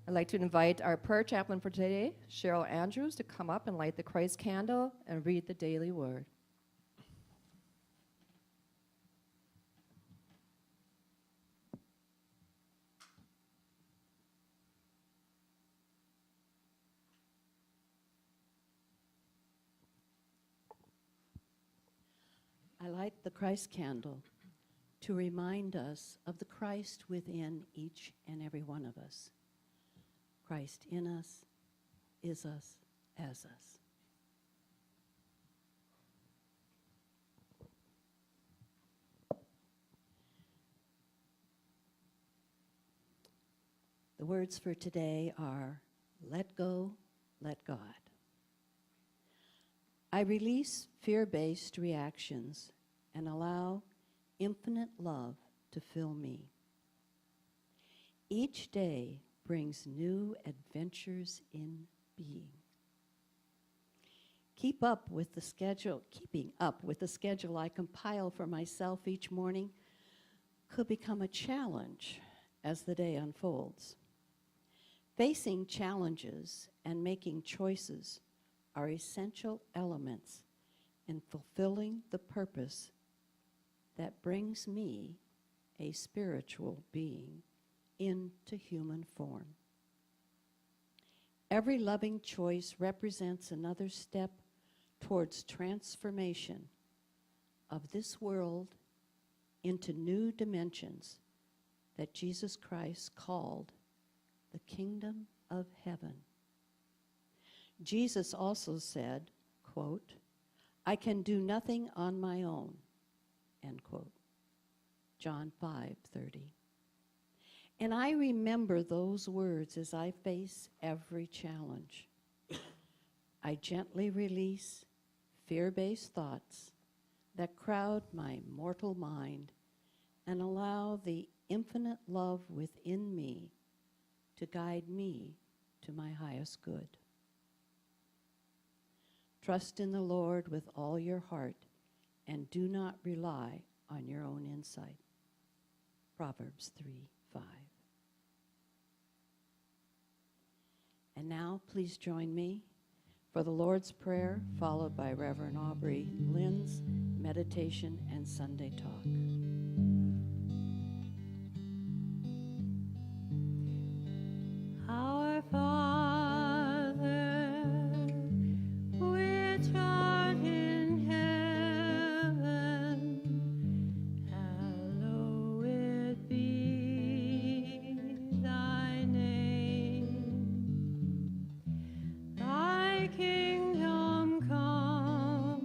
I'd like to invite our prayer chaplain for today, Cheryl Andrews, to come up and light the Christ candle and read the daily word. I light the Christ candle to remind us of the Christ within each and every one of us. Christ in us, is us, as us. The words for today are, let go, let God. I release fear-based reactions and allow infinite love to fill me. Each day brings new adventures in being. Keeping up with the schedule I compile for myself each morning could become a challenge as the day unfolds. Facing challenges and making choices are essential elements in fulfilling the purpose that brings me, a spiritual being, into human form. Every loving choice represents another step towards transformation of this world into new dimensions that Jesus Christ called the kingdom of heaven. Jesus also said, quote, I can do nothing on my own, end quote. John 5:30. And I remember those words as I face every challenge. I gently release fear-based thoughts that crowd my mortal mind and allow the infinite love within me to guide me to my highest good. Trust in the Lord with all your heart and do not rely on your own insight. Proverbs 3:5. And now please join me for the Lord's Prayer, followed by Reverend Aubree-Lynn's meditation and Sunday talk. Our Father, which art in heaven, hallowed be thy name. Thy kingdom come,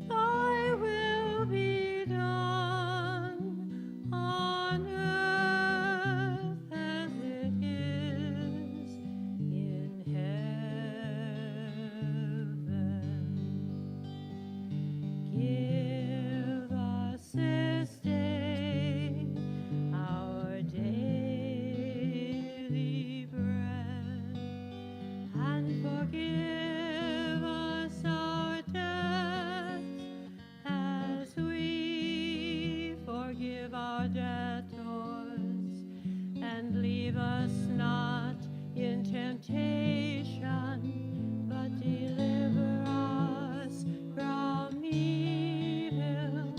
thy will be done on earth as it is in heaven. Give us this day our daily bread, and forgive us our debts as we forgive our debtors, and lead us not in temptation, but deliver us from evil.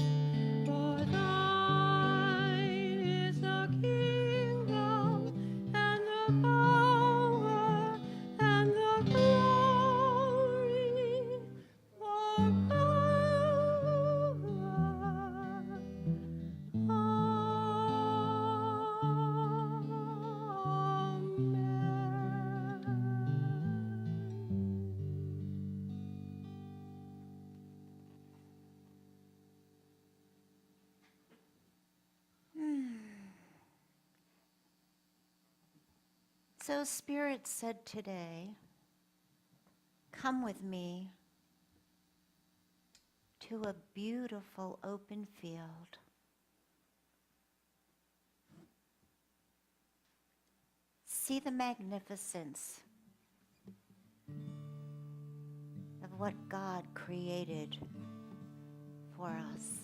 For thine is the kingdom and the power and the glory forever. So Spirit said today, come with me to a beautiful open field. See the magnificence of what God created for us.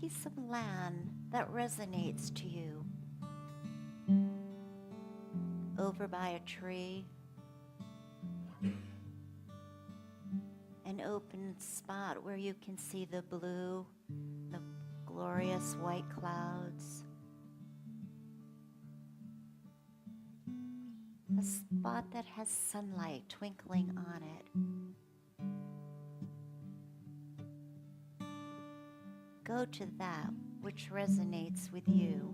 piece of land that resonates to you. Over by a tree, an open spot where you can see the blue, the glorious white clouds. A spot that has sunlight twinkling on it. Go to that which resonates with you.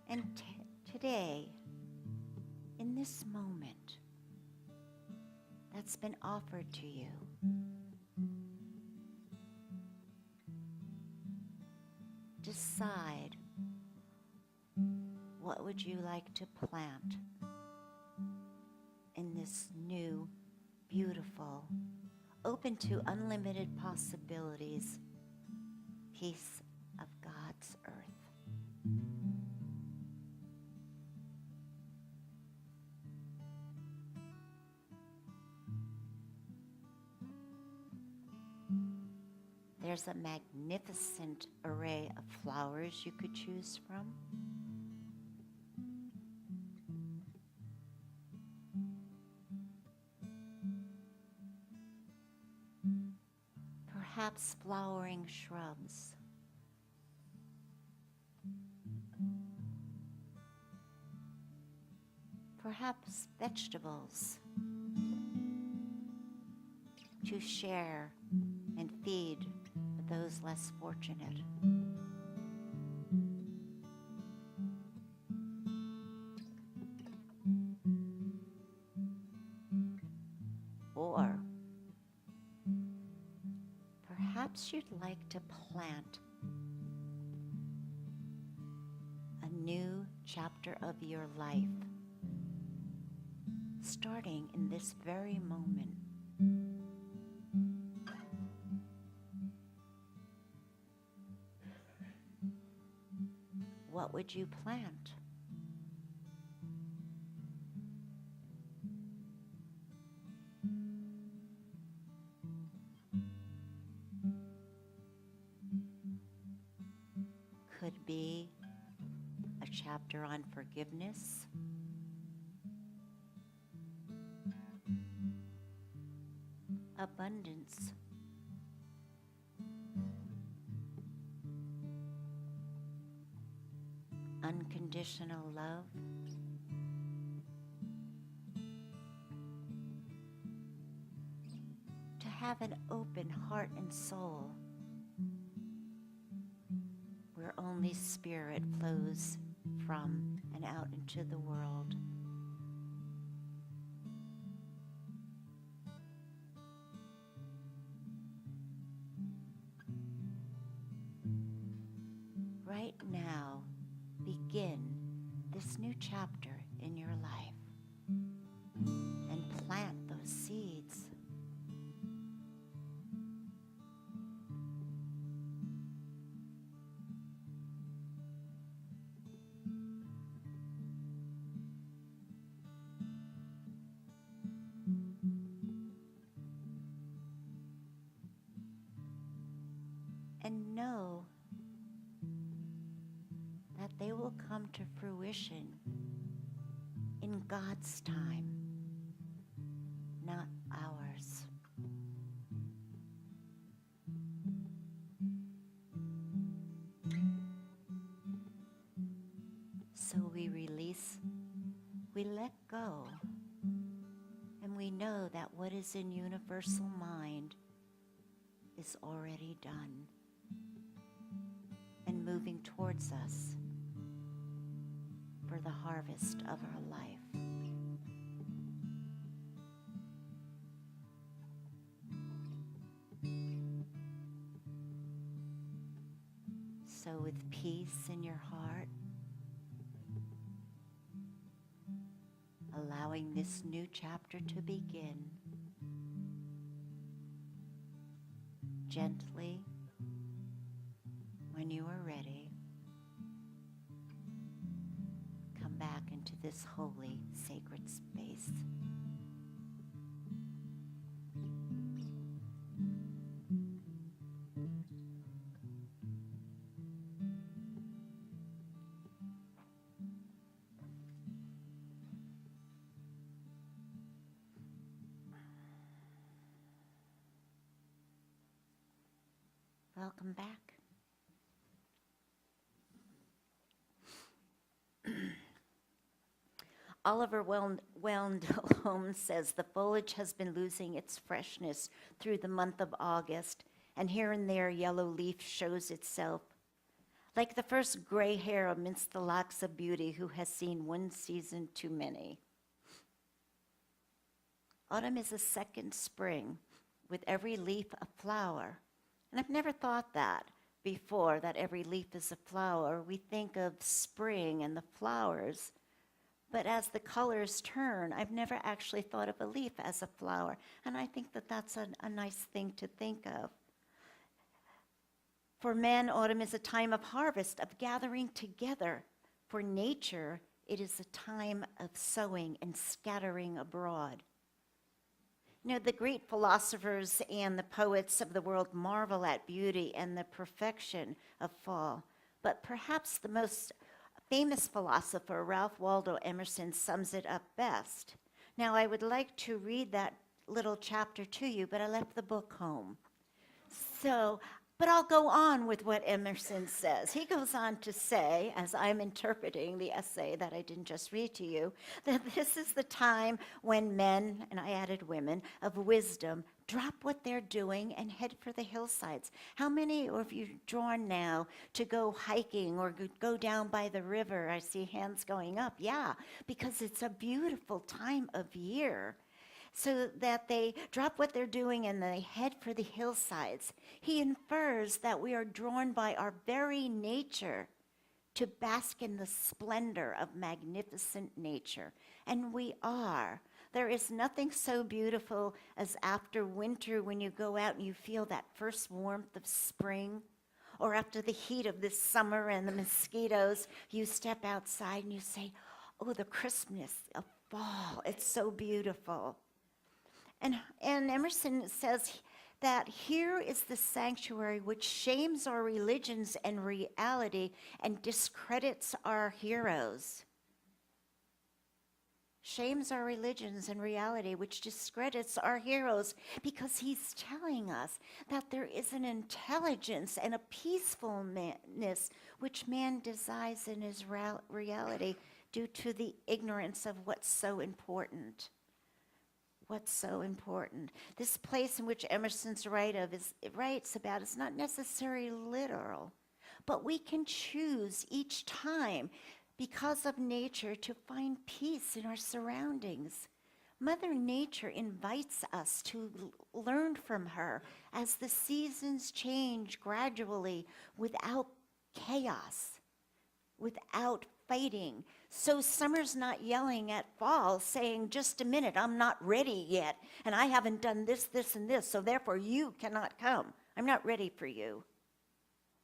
And today, in this moment that's been offered to you, decide, what would you like to plant in this new, beautiful, open to unlimited possibilities piece of God's earth? There's a magnificent array of flowers you could choose from. Perhaps flowering shrubs. Perhaps vegetables to share and feed those less fortunate. Or perhaps you'd like to plant a new chapter of your life, starting in this very moment. What would you plant? Could be a chapter on forgiveness, abundance, unconditional love, to have an open heart and soul where only spirit flows from and out into the world. Right now, begin this new chapter in your life and plant those seeds. And know that they will come to fruition in God's time, not ours. So we release, we let go, and we know that what is in universal mind is already done and moving towards us for the harvest of our life. So with peace in your heart, allowing this new chapter to begin, gently, when you are ready, come back into this holy, sacred space. Welcome back. Oliver Wendell Holmes says the foliage has been losing its freshness through the month of August, and here and there yellow leaf shows itself. Like the first gray hair amidst the locks of beauty who has seen one season too many. Autumn is a second spring, with every leaf a flower. And I've never thought that before, that every leaf is a flower. We think of spring and the flowers, but as the colors turn, I've never actually thought of a leaf as a flower. And I think that that's a nice thing to think of. For men, autumn is a time of harvest, of gathering together. For nature, it is a time of sowing and scattering abroad. You know, the great philosophers and the poets of the world marvel at beauty and the perfection of fall. But perhaps the most famous philosopher, Ralph Waldo Emerson, sums it up best. Now, I would like to read that little chapter to you, but I left the book home. But I'll go on with what Emerson says. He goes on to say, as I'm interpreting the essay that I didn't just read to you, that this is the time when men, and I added women, of wisdom drop what they're doing and head for the hillsides. How many of you drawn now to go hiking or go down by the river? I see hands going up. Yeah, because it's a beautiful time of year. So that they drop what they're doing and they head for the hillsides. He infers that we are drawn by our very nature to bask in the splendor of magnificent nature. And we are. There is nothing so beautiful as after winter when you go out and you feel that first warmth of spring, or after the heat of this summer and the mosquitoes, you step outside and you say, oh, the crispness of fall, it's so beautiful. And Emerson says that here is the sanctuary which shames our religions and reality and discredits our heroes. Shames our religions and reality, which discredits our heroes, because he's telling us that there is an intelligence and a peacefulness which man desires in his reality due to the ignorance of what's so important. What's so important. This place in which Emerson's writes about is not necessarily literal, but we can choose each time, because of nature, to find peace in our surroundings. Mother Nature invites us to learn from her as the seasons change gradually without chaos, without fighting. So summer's not yelling at fall saying, just a minute, I'm not ready yet, and I haven't done this, this, and this, so therefore you cannot come. I'm not ready for you.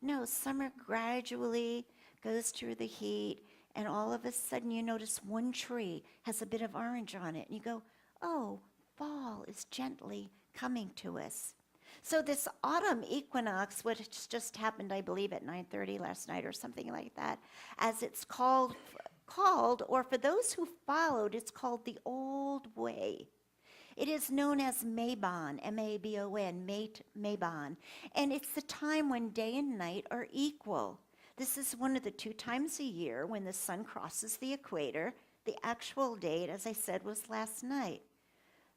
No, summer gradually goes through the heat, and all of a sudden you notice one tree has a bit of orange on it, and you go, oh, fall is gently coming to us. So this autumn equinox, which just happened, I believe, at 9:30 last night or something like that, as it's called, or for those who followed, it's called the Old Way. It is known as Mabon, M-A-B-O-N, Mabon, and it's the time when day and night are equal. This is one of the 2 times a year when the sun crosses the equator. The actual date, as I said, was last night.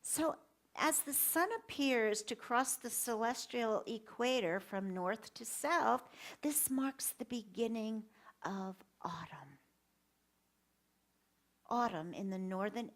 So as the sun appears to cross the celestial equator from north to south, this marks the beginning of autumn. Autumn in the northern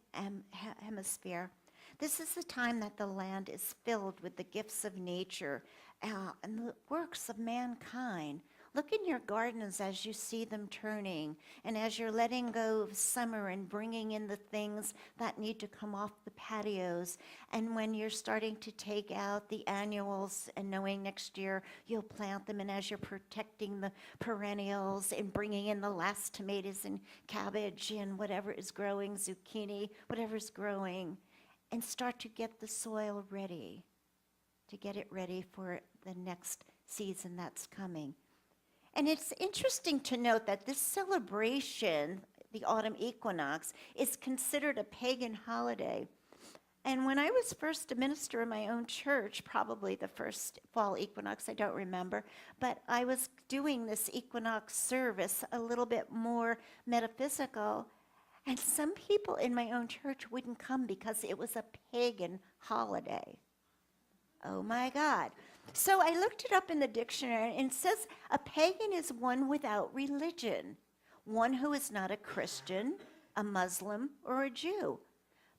hemisphere. This is the time that the land is filled with the gifts of nature and the works of mankind. Look in your gardens as you see them turning, and as you're letting go of summer and bringing in the things that need to come off the patios, and when you're starting to take out the annuals and knowing next year you'll plant them, and as you're protecting the perennials and bringing in the last tomatoes and cabbage and whatever is growing, zucchini, whatever's growing, and start to get the soil ready, to get it ready for the next season that's coming. And it's interesting to note that this celebration, the autumn equinox, is considered a pagan holiday. And when I was first a minister in my own church, probably the first fall equinox, I don't remember, but I was doing this equinox service a little bit more metaphysical, and some people in my own church wouldn't come because it was a pagan holiday. Oh my God. So I looked it up in the dictionary, and it says a pagan is one without religion, one who is not a Christian, a Muslim, or a Jew.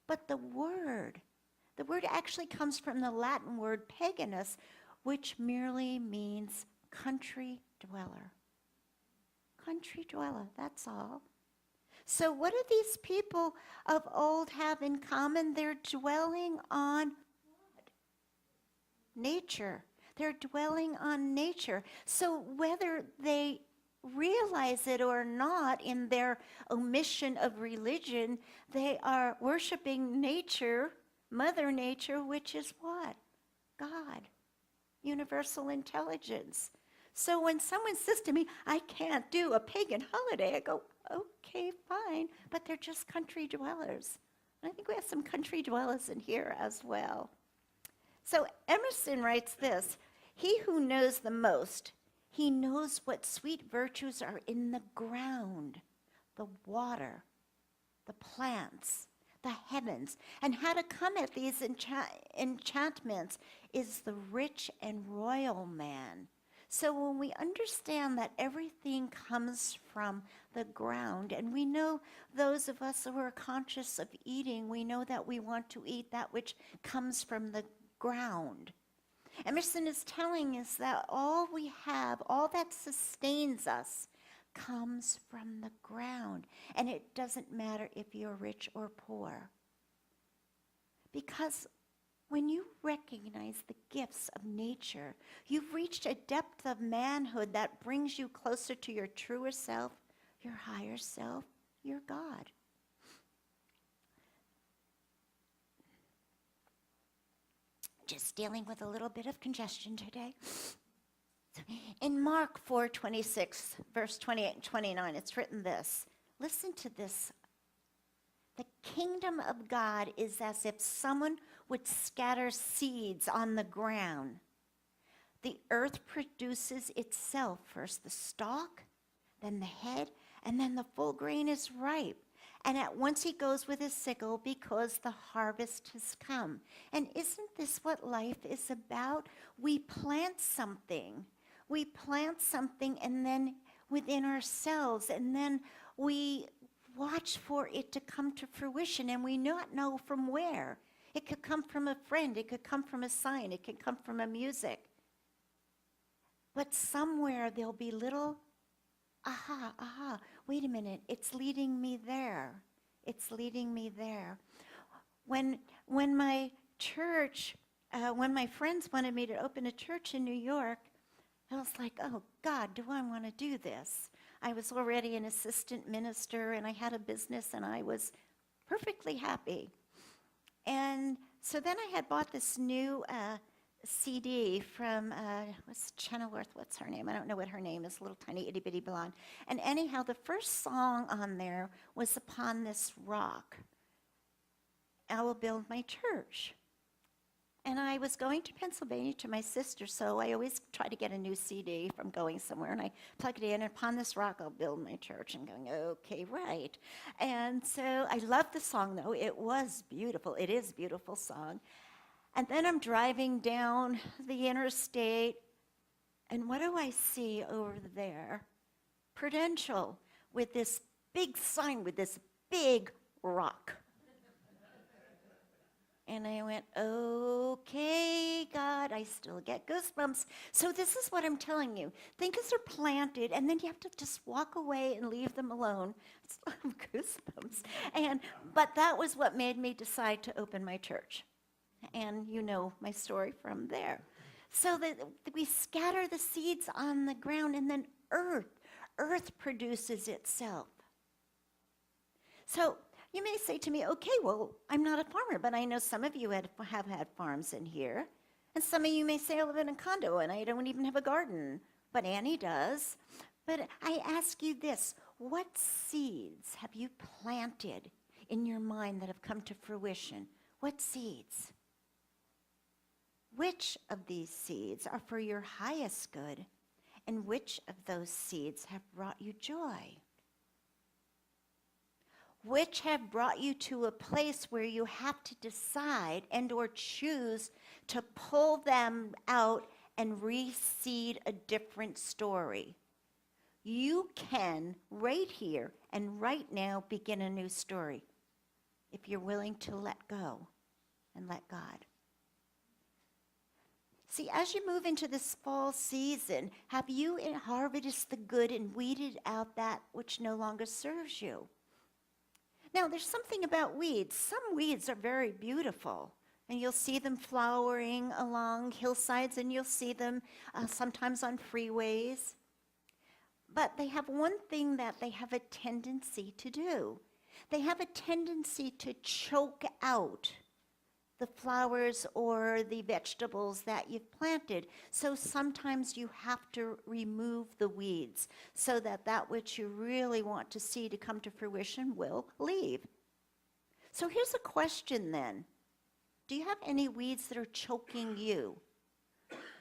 But the word actually comes from the Latin word paganus, which merely means country dweller. Country dweller, that's all. So what do these people of old have in common? They're dwelling on nature. They're dwelling on nature. So whether they realize it or not in their omission of religion, they are worshiping nature, Mother Nature, which is what? God, universal intelligence. So when someone says to me, I can't do a pagan holiday, I go, okay, fine, but they're just country dwellers. And I think we have some country dwellers in here as well. So Emerson writes this, he who knows the most, he knows what sweet virtues are in the ground, the water, the plants, the heavens, and how to come at these enchantments is the rich and royal man. So when we understand that everything comes from the ground, and we know those of us who are conscious of eating, we know that we want to eat that which comes from the ground. Emerson is telling us that all we have, all that sustains us, comes from the ground. And it doesn't matter if you're rich or poor. Because when you recognize the gifts of nature, you've reached a depth of manhood that brings you closer to your truer self, your higher self, your God. Just dealing with a little bit of congestion today. In Mark 4:26, verse 28 and 29, it's written this. Listen to this. The kingdom of God is as if someone would scatter seeds on the ground. The earth produces itself, first the stalk, then the head, and then the full grain is ripe. And at once he goes with his sickle because the harvest has come. And isn't this what life is about? We plant something. We plant something and then within ourselves, and then we watch for it to come to fruition, and we not know from where. It could come from a friend. It could come from a sign. It could come from a music. But somewhere there'll be little aha, wait a minute, it's leading me there. It's leading me there. When my church, when my friends wanted me to open a church in New York, I was like, oh God, do I want to do this? I was already an assistant minister and I had a business and I was perfectly happy. And so then I had bought this new CD from, what's Chenoweth, what's her name? I don't know what her name is, a little tiny itty bitty blonde. And anyhow, the first song on there was Upon This Rock, I Will Build My Church. And I was going to Pennsylvania to my sister, so I always try to get a new CD from going somewhere, and I plug it in, and Upon This Rock, I'll Build My Church. I'm going, okay, right. And so I loved the song, though. It was beautiful. It is a beautiful song. And then I'm driving down the interstate, and what do I see over there? Prudential, with this big sign with this big rock. And I went, okay, God, I still get goosebumps. So this is what I'm telling you. Things are planted, and then you have to just walk away and leave them alone. I still have goosebumps. But that was what made me decide to open my church. And you know my story from there. So that we scatter the seeds on the ground, and then earth produces itself. So you may say to me, okay, well, I'm not a farmer, but I know some of you have had farms in here. And some of you may say, I live in a condo and I don't even have a garden, but Annie does. But I ask you this, what seeds have you planted in your mind that have come to fruition? What seeds? Which of these seeds are for your highest good, and which of those seeds have brought you joy? Which have brought you to a place where you have to decide and or choose to pull them out and reseed a different story? You can, right here and right now, begin a new story if you're willing to let go and let God. See, as you move into this fall season, have you harvested the good and weeded out that which no longer serves you? Now, there's something about weeds. Some weeds are very beautiful, and you'll see them flowering along hillsides, and you'll see them sometimes on freeways. But they have one thing that they have a tendency to do. They have a tendency to choke out the flowers or the vegetables that you've planted. So sometimes you have to remove the weeds so that that which you really want to see to come to fruition will leave. So here's a question then. Do you have any weeds that are choking you?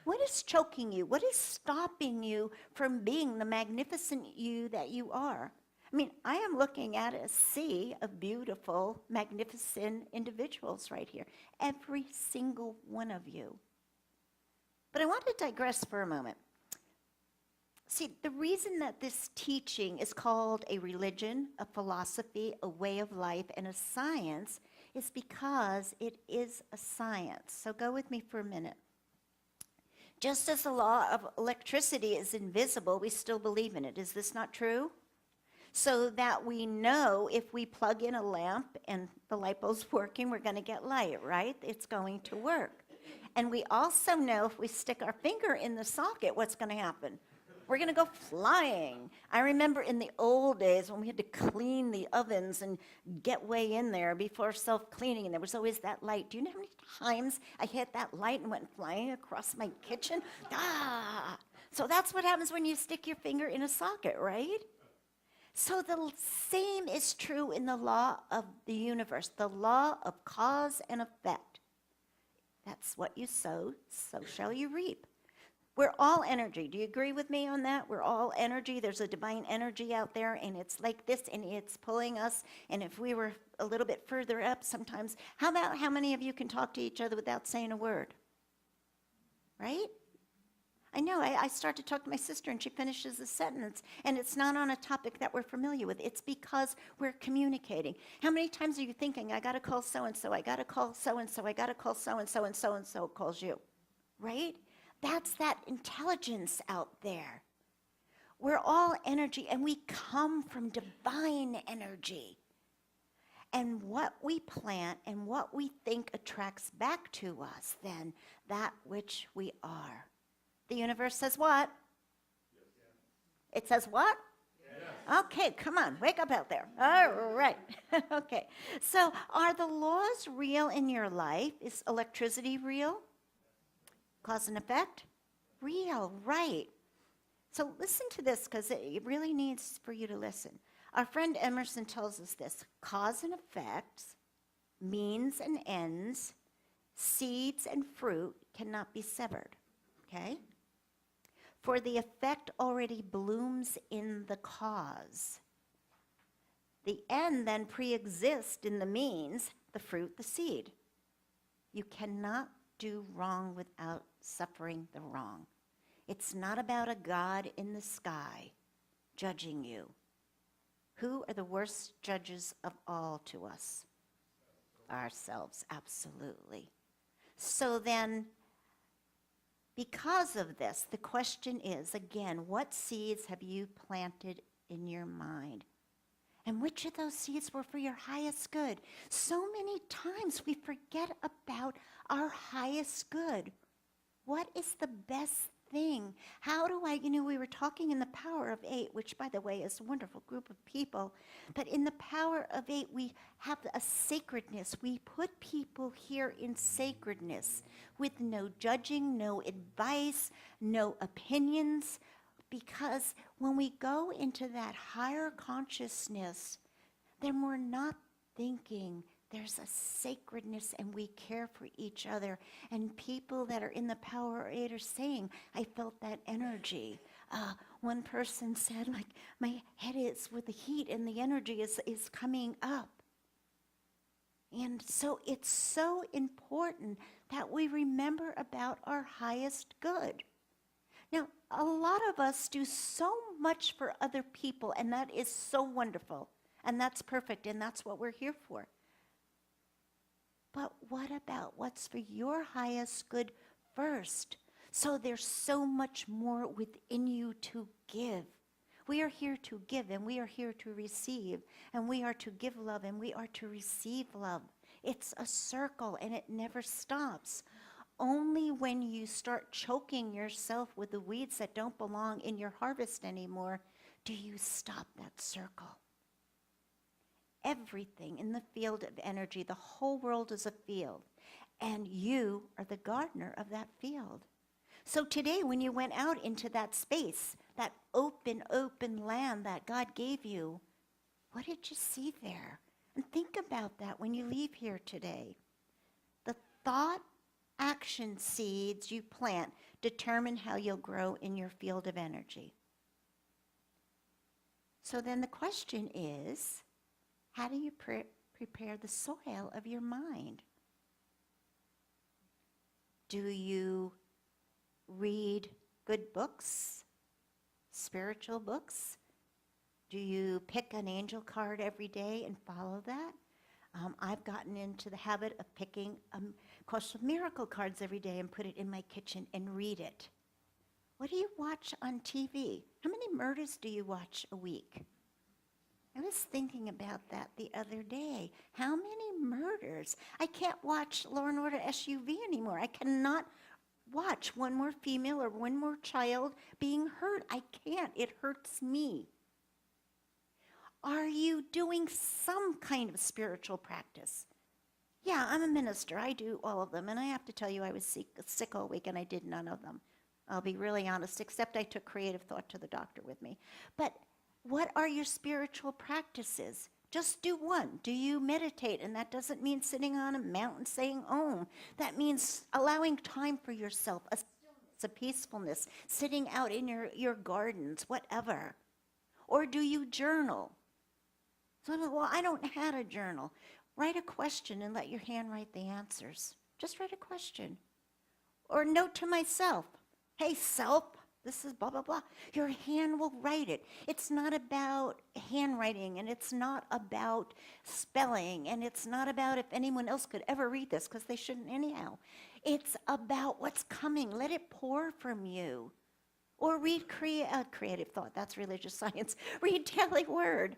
What is choking you? What is stopping you from being the magnificent you that you are? I mean, I am looking at a sea of beautiful, magnificent individuals right here. Every single one of you. But I want to digress for a moment. See, the reason that this teaching is called a religion, a philosophy, a way of life, and a science is because it is a science. So go with me for a minute. Just as the law of electricity is invisible, we still believe in it. Is this not true? So that we know if we plug in a lamp and the light bulb's working, we're going to get light, right? It's going to work. And we also know if we stick our finger in the socket, what's going to happen? We're going to go flying. I remember in the old days when we had to clean the ovens and get way in there before self-cleaning, and there was always that light. Do you know how many times I hit that light and went flying across my kitchen? Ah! So that's what happens when you stick your finger in a socket, right? So the same is true in the law of the universe, the law of cause and effect. That's what you sow, so shall you reap. We're all energy. Do you agree with me on that? We're all energy. There's a divine energy out there, and it's like this, and it's pulling us. And if we were a little bit further up sometimes, how about how many of you can talk to each other without saying a word? Right? I know, I start to talk to my sister and she finishes a sentence and it's not on a topic that we're familiar with. It's because we're communicating. How many times are you thinking, I got to call so-and-so, I got to call so-and-so, I got to call so-and-so, and so-and-so calls you, right? That's that intelligence out there. We're all energy and we come from divine energy. And what we plant and what we think attracts back to us then, that which we are. The universe says what? Yes. It says what? Yes. Okay, come on, wake up out there. All right. Okay. So are the laws real in your life? Is electricity real? Cause and effect? Real, right. So listen to this because it really needs for you to listen. Our friend Emerson tells us this. Cause and effects, means and ends, seeds and fruit cannot be severed. Okay? For the effect already blooms in the cause. The end then pre-exists in the means, the fruit, the seed. You cannot do wrong without suffering the wrong. It's not about a God in the sky judging you. Who are the worst judges of all to us? Ourselves, absolutely. So then, Because of this, the question is, again, what seeds have you planted in your mind? And which of those seeds were for your highest good? So many times we forget about our highest good. What is the best thing? How do I, we were talking in the Power of Eight, which, by the way, is a wonderful group of people. But in the Power of Eight, we have a sacredness. We put people here in sacredness with no judging, no advice, no opinions. Because when we go into that higher consciousness, then we're not thinking. There's a sacredness, and we care for each other. And people that are in the Power Eight are saying, I felt that energy. One person said, like, my head is with the heat, and the energy is coming up. And so it's so important that we remember about our highest good. Now, a lot of us do so much for other people, and that is so wonderful, and that's perfect, and that's what we're here for. But what about what's for your highest good first? So there's so much more within you to give. We are here to give, and we are here to receive, and we are to give love, and we are to receive love. It's a circle, and it never stops. Only when you start choking yourself with the weeds that don't belong in your harvest anymore do you stop that circle. Everything in the field of energy, the whole world is a field, and you are the gardener of that field. So today, when you went out into that space, that open land that God gave you, what did you see there? And think about that when you leave here today. The thought action seeds you plant determine how you'll grow in your field of energy. So then the question is, how do you prepare the soil of your mind? Do you read good books, spiritual books? Do you pick an angel card every day and follow that? I've gotten into the habit of picking Course of Miracle cards every day and put it in my kitchen and read it. What do you watch on TV? How many murders do you watch a week? I was thinking about that the other day. How many murders? I can't watch Law and Order SUV anymore. I cannot watch one more female or one more child being hurt. I can't. It hurts me. Are you doing some kind of spiritual practice? Yeah, I'm a minister. I do all of them. And I have to tell you, I was sick all week, and I did none of them. I'll be really honest, except I took creative thought to the doctor with me. But what are your spiritual practices? Just do one. Do you meditate? And that doesn't mean sitting on a mountain saying Om. That means allowing time for yourself, a stillness, a peacefulness, sitting out in your gardens, whatever. Or do you journal? So, well, I don't have a journal. Write a question and let your hand write the answers. Just write a question. Or note to myself, hey, self, this is blah, blah, blah. Your hand will write it. It's not about handwriting, and it's not about spelling, and it's not about if anyone else could ever read this, because they shouldn't anyhow. It's about what's coming. Let it pour from you. Or read creative thought. That's religious science. Read Daily Word.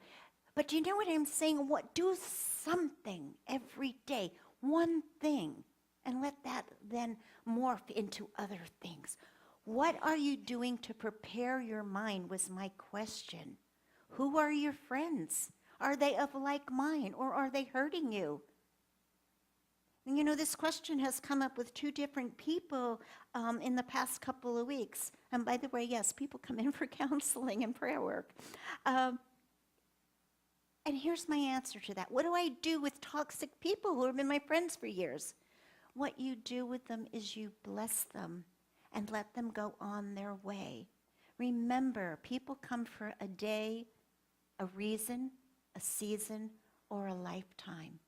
But you know what I'm saying? Do something every day, one thing, and let that then morph into other things. What are you doing to prepare your mind was my question. Who are your friends? Are they of like mind, or are they hurting you? And you know, this question has come up with two different people in the past couple of weeks. And by the way, yes, people come in for counseling and prayer work. And here's my answer to that. What do I do with toxic people who have been my friends for years? What you do with them is you bless them and let them go on their way. Remember, people come for a day, a reason, a season, or a lifetime.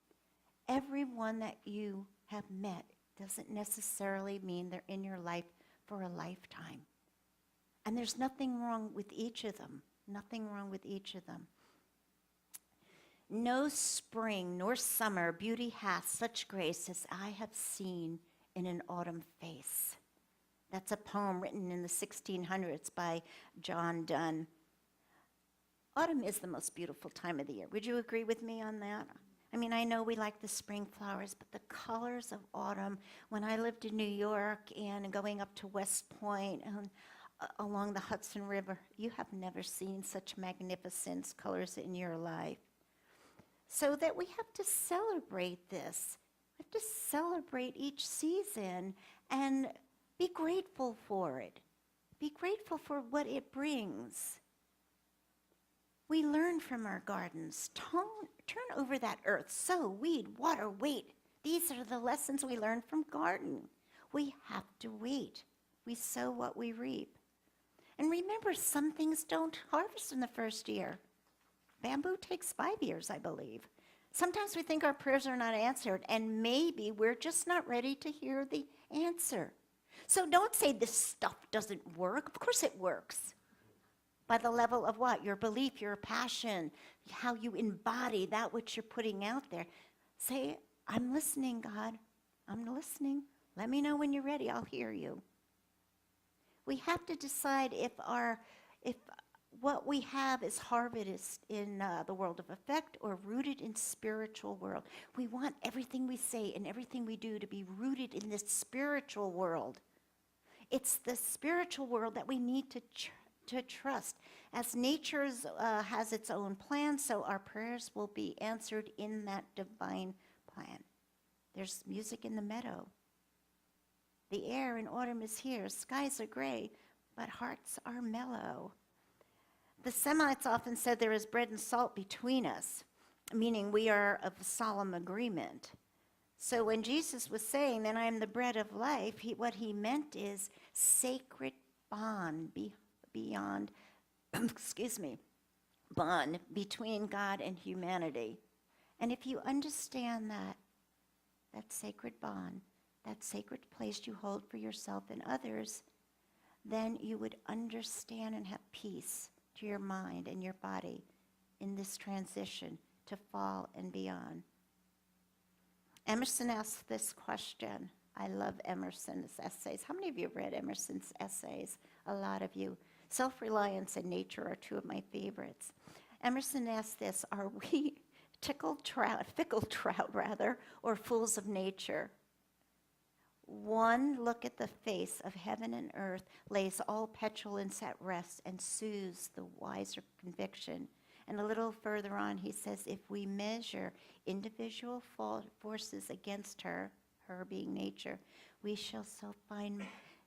Everyone that you have met doesn't necessarily mean they're in your life for a lifetime. And there's nothing wrong with each of them. Nothing wrong with each of them. No spring nor summer beauty hath such grace as I have seen in an autumn face. That's a poem written in the 1600s by John Donne. Autumn is the most beautiful time of the year. Would you agree with me on that? I mean, I know we like the spring flowers, but the colors of autumn, when I lived in New York and going up to West Point and along the Hudson River, you have never seen such magnificent colors in your life. So that we have to celebrate this. We have to celebrate each season and be grateful for it. Be grateful for what it brings. We learn from our gardens. Turn over that earth, sow, weed, water, wait. These are the lessons we learn from garden. We have to wait. We sow what we reap. And remember, some things don't harvest in the first year. Bamboo takes 5 years, I believe. Sometimes we think our prayers are not answered, and maybe we're just not ready to hear the answer. So don't say this stuff doesn't work. Of course it works. By the level of what? Your belief, your passion, how you embody that which you're putting out there. Say, I'm listening, God. I'm listening. Let me know when you're ready. I'll hear you. We have to decide if what we have is harvest in the world of effect or rooted in spiritual world. We want everything we say and everything we do to be rooted in this spiritual world. It's the spiritual world that we need to trust. As nature has its own plan, so our prayers will be answered in that divine plan. There's music in the meadow. The air in autumn is here. Skies are gray, but hearts are mellow. The Semites often said there is bread and salt between us, meaning we are of solemn agreement. So when Jesus was saying that I am the bread of life, what he meant is sacred bond beyond, bond between God and humanity. And if you understand that sacred bond, that sacred place you hold for yourself and others, then you would understand and have peace to your mind and your body in this transition to fall and beyond. Emerson asked this question. I love Emerson's essays. How many of you have read Emerson's essays? A lot of you. Self-reliance and nature are two of my favorites. Emerson asked this, are we fickle trout, or fools of nature? One look at the face of heaven and earth lays all petulance at rest and soothes the wiser conviction. And a little further on, he says, if we measure individual forces against her being nature, we shall so find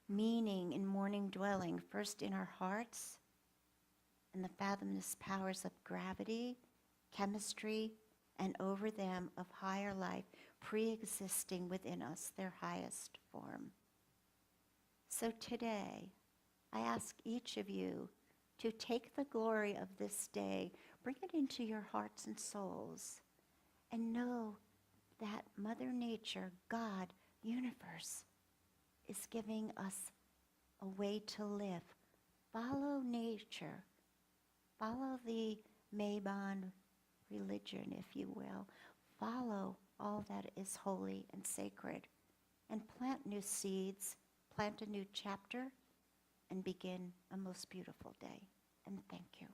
meaning in morning dwelling, first in our hearts, and the fathomless powers of gravity, chemistry, and over them of higher life, pre-existing within us, their highest form. So today, I ask each of you to take the glory of this day, bring it into your hearts and souls, and know that Mother Nature, God, universe, is giving us a way to live. Follow nature. Follow the Mabon religion, if you will. Follow all that is holy and sacred. And plant new seeds, plant a new chapter, and begin a most beautiful day. And thank you.